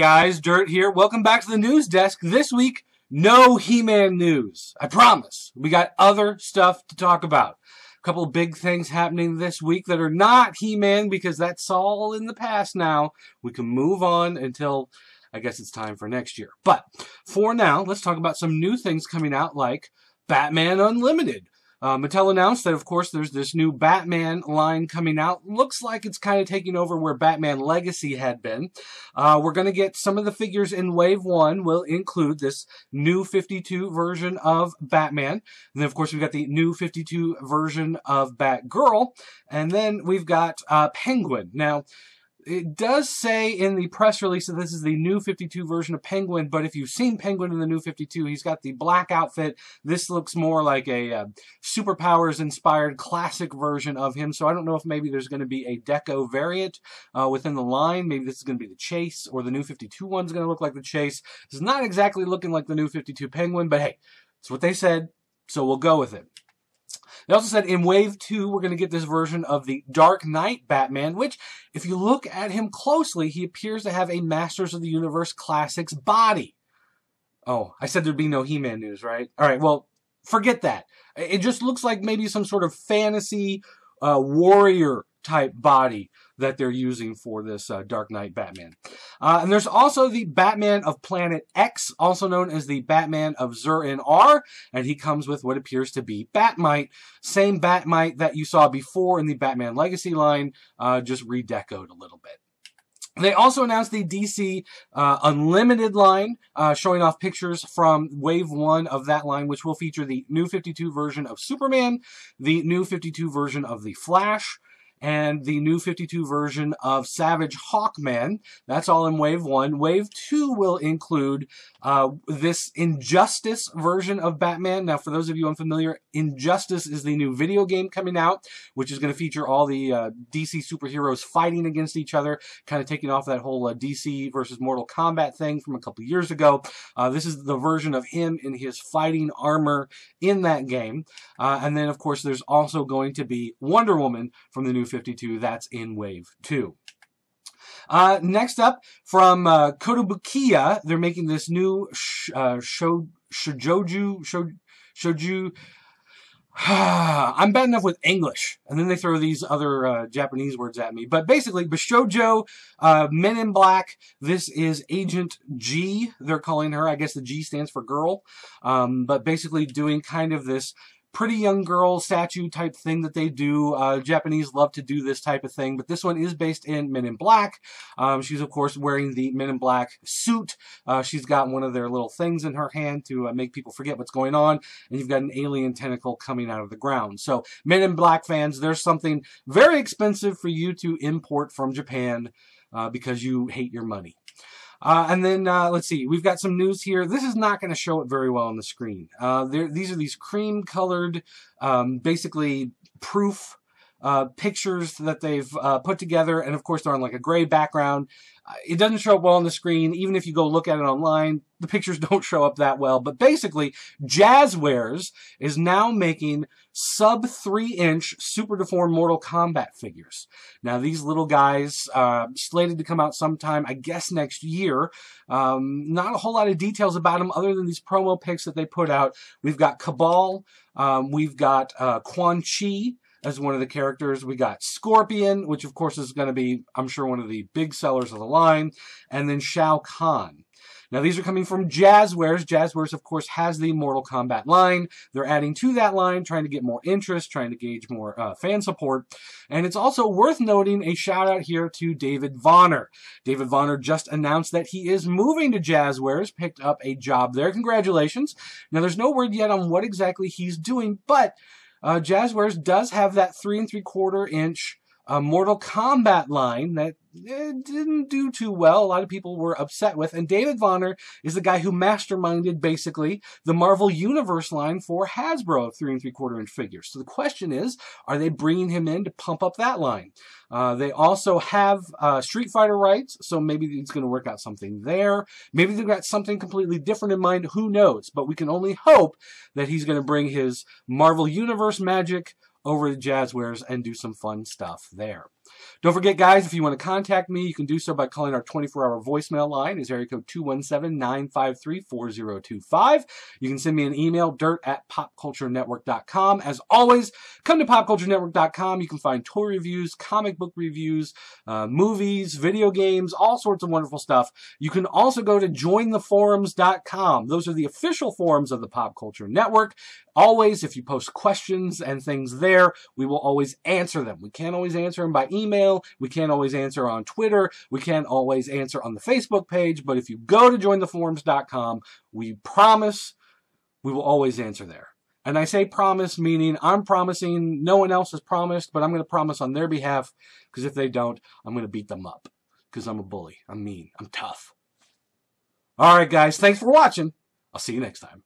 guys, Dirt here. Welcome back to the news desk. This week, no He-Man news. I promise. We got other stuff to talk about. A couple of big things happening this week that are not He-Man because that's all in the past now. We can move on until, I guess it's time for next year. But for now, let's talk about some new things coming out like Batman Unlimited. Mattel announced that, of course, there's this new Batman line coming out. Looks like it's kind of taking over where Batman Legacy had been. We're going to get some of the figures in Wave 1 will include this new 52 version of Batman. And then, of course, we've got the new 52 version of Batgirl. And then we've got Penguin. Now, it does say in the press release that this is the new 52 version of Penguin, but if you've seen Penguin in the new 52, he's got the black outfit. This looks more like a Superpowers-inspired classic version of him, so I don't know if maybe there's going to be a Deco variant within the line. Maybe this is going to be the Chase, or the new 52 one's going to look like the Chase. It's not exactly looking like the new 52 Penguin, but hey, it's what they said, so we'll go with it. They also said in Wave 2, we're going to get this version of the Dark Knight Batman, which, if you look at him closely, he appears to have a Masters of the Universe Classics body. Oh, I said there'd be no He-Man news, right? All right, well, forget that. It just looks like maybe some sort of fantasy warrior type body that they're using for this Dark Knight Batman. And there's also the Batman of Planet X, also known as the Batman of Zur-En-Arrh, and he comes with what appears to be Batmite. Same Batmite that you saw before in the Batman Legacy line, just redecoed a little bit. They also announced the DC Unlimited line, showing off pictures from Wave 1 of that line, which will feature the new 52 version of Superman, the new 52 version of the Flash, and the new 52 version of Savage Hawkman. That's all in Wave 1. Wave 2 will include this Injustice version of Batman. Now, for those of you unfamiliar, Injustice is the new video game coming out, which is going to feature all the DC superheroes fighting against each other, kind of taking off that whole DC versus Mortal Kombat thing from a couple years ago. This is the version of him in his fighting armor in that game. And then, of course, there's also going to be Wonder Woman from the new 52. That's in Wave 2. Next up, from Kotobukiya, they're making this new shoujo. I'm bad enough with English, and then they throw these other Japanese words at me. But basically, Bishoujo, Men in Black. This is Agent G, they're calling her. I guess the G stands for girl. But basically doing kind of this pretty young girl statue type thing that they do. Japanese love to do this type of thing, but this one is based in Men in Black. She's, of course, wearing the Men in Black suit. She's got one of their little things in her hand to make people forget what's going on, and you've got an alien tentacle coming out of the ground. So, Men in Black fans, there's something very expensive for you to import from Japan because you hate your money. And then, let's see, we've got some news here. This is not going to show it very well on the screen. These are these cream-colored, basically proof pictures that they've put together, and of course they're on like a gray background. It doesn't show up well on the screen. Even if you go look at it online, the pictures don't show up that well. But basically, Jazzwares is now making sub 3-inch Super Deformed Mortal Kombat figures. Now, these little guys, slated to come out sometime, I guess, next year. Not a whole lot of details about them other than these promo pics that they put out. We've got Cabal. We've got Quan Chi as one of the characters. We got Scorpion, which of course is going to be, I'm sure, one of the big sellers of the line. And then Shao Kahn. Now, these are coming from Jazzwares. Jazzwares, of course, has the Mortal Kombat line. They're adding to that line, trying to get more interest, trying to gauge more fan support. And it's also worth noting a shout out here to David Vonner. David Vonner just announced that he is moving to Jazzwares, picked up a job there. Congratulations. Now, there's no word yet on what exactly he's doing, but Jazzwares does have that 3 3/4-inch Mortal Kombat line that didn't do too well. A lot of people were upset with. And David Vonner is the guy who masterminded, basically, the Marvel Universe line for Hasbro of 3 3/4-inch figures. So the question is, are they bringing him in to pump up that line? They also have Street Fighter rights, so maybe it's going to work out something there. Maybe they've got something completely different in mind. Who knows? But we can only hope that he's going to bring his Marvel Universe magic over to Jazzwares and do some fun stuff there. Don't forget, guys, if you want to contact me, you can do so by calling our 24-hour voicemail line. It's area code 217-953-4025. You can send me an email, dirt@popculturenetwork.com. As always, come to popculturenetwork.com. You can find toy reviews, comic book reviews, movies, video games, all sorts of wonderful stuff. You can also go to jointheforums.com. Those are the official forums of the Pop Culture Network. Always, if you post questions and things there, we will always answer them. We can't always answer them by email. We can't always answer on Twitter. We can't always answer on the Facebook page. But if you go to jointheforums.com, we promise we will always answer there. And I say promise, meaning I'm promising, no one else has promised, but I'm going to promise on their behalf, because if they don't, I'm going to beat them up. Because I'm a bully. I'm mean. I'm tough. All right, guys. Thanks for watching. I'll see you next time.